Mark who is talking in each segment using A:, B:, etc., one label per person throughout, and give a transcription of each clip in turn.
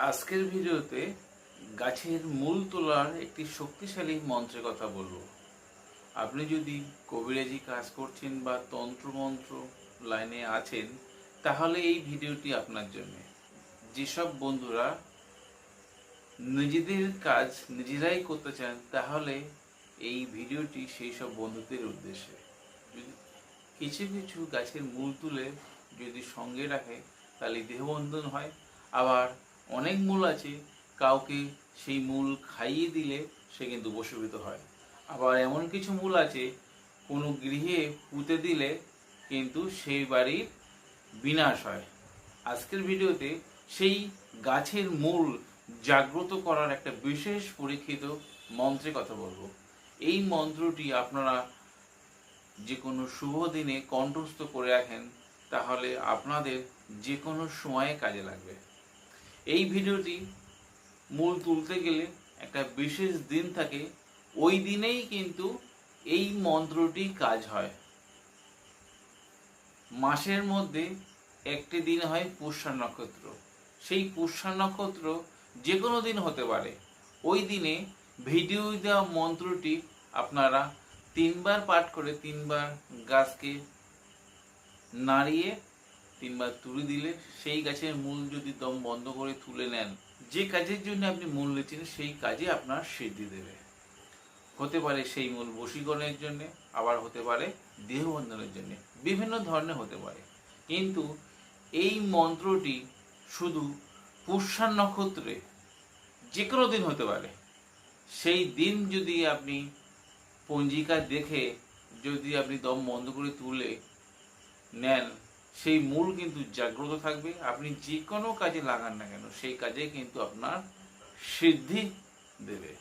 A: আজকের ভিডিওতে গাছের মূল তোলার একটি শক্তিশালী মন্ত্রের কথা বলবো। আপনি যদি কবিরাজি কাজ করছেন বা তন্ত্রমন্ত্র লাইনে আছেন, তাহলে এই ভিডিওটি আপনার জন্য। যেসব বন্ধুরা নিজেদের কাজ নিজেরাই করতে চান, তাহলে এই ভিডিওটি সেই সব বন্ধুদের উদ্দেশ্যে। যদি কিছু কিছু গাছের মূল তুলে যদি সঙ্গে রাখে, তাহলে দেহবন্ধন হয়। আবার অনেক মূল আছে, কাউকে সেই মূল খাইয়ে দিলে সে কিন্তু বশীভূত হয়। আবার এমন কিছু মূল আছে, কোনো গৃহে পুঁতে দিলে কিন্তু সেই বাড়ির বিনাশ হয়। আজকের ভিডিওতে সেই গাছের মূল জাগ্রত করার একটা বিশেষ পরীক্ষিত মন্ত্রের কথা বলবো। এই মন্ত্রটি আপনারা যে কোনো শুভ দিনে কণ্ঠস্থ করে রাখেন, তাহলে আপনাদের যে কোনো সময়ে কাজে লাগবে। এই ভিডিওটি মূল তুলতে গেলে একটা বিশেষ দিন থাকে, ওই দিনেই কিন্তু এই মন্ত্রটি কাজ হয়। মাসের মধ্যে একটি দিন হয় পুষ্যা নক্ষত্র। সেই পুষ্যা নক্ষত্র যে কোনো দিন হতে পারে। ওই দিনে ভিডিও দেওয়া মন্ত্রটি আপনারা 3বার পাঠ করে 3বার গাছকে নাড়িয়ে 3বার তুলে দিলে সেই গাছের মূল যদি দম বন্ধ করে তুলে নেন, যে কাজের জন্য আপনি মূল নিচ্ছেন সেই কাজে আপনার সিদ্ধি দেবে। হতে পারে সেই মূল বশীকরণের জন্য, আবার হতে পারে দেহবন্ধনের জন্য, বিভিন্ন ধরনের হতে পারে। কিন্তু এই মন্ত্রটি শুধু পুষ্যা নক্ষত্রে যে কোনো দিন হতে পারে। সেই দিন যদি আপনি পঞ্জিকা দেখে যদি আপনি দম বন্ধ করে তুলে নেন, সেই মূল কিন্তু জাগ্রত থাকবে। আপনি যে কোনো কাজে লাগান না কেন, সেই কাজে কিন্তু আপনার সিদ্ধি দেবে।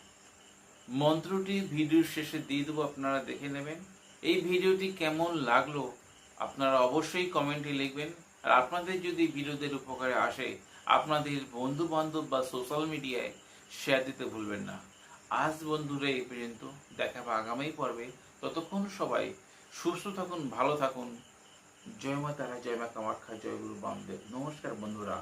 A: মন্ত্রটি ভিডিওর শেষে দিয়ে দেবো, আপনারা দেখে নেবেন। এই ভিডিওটি কেমন লাগলো আপনারা অবশ্যই কমেন্টে লিখবেন। আর আপনাদের যদি ভিডিওদের উপকারে আসে, আপনাদের বন্ধু বান্ধব বা সোশ্যাল মিডিয়ায় শেয়ার দিতে ভুলবেন না। আজ বন্ধুরা এই পর্যন্ত, দেখা হবে আগামী পর্বে। ততক্ষণ সবাই সুস্থ থাকুন, ভালো থাকুন। জয় মা তারা, জয় মা কামাখ্যা, জয় গুরু বামদেব। নমস্কার বন্ধুরা।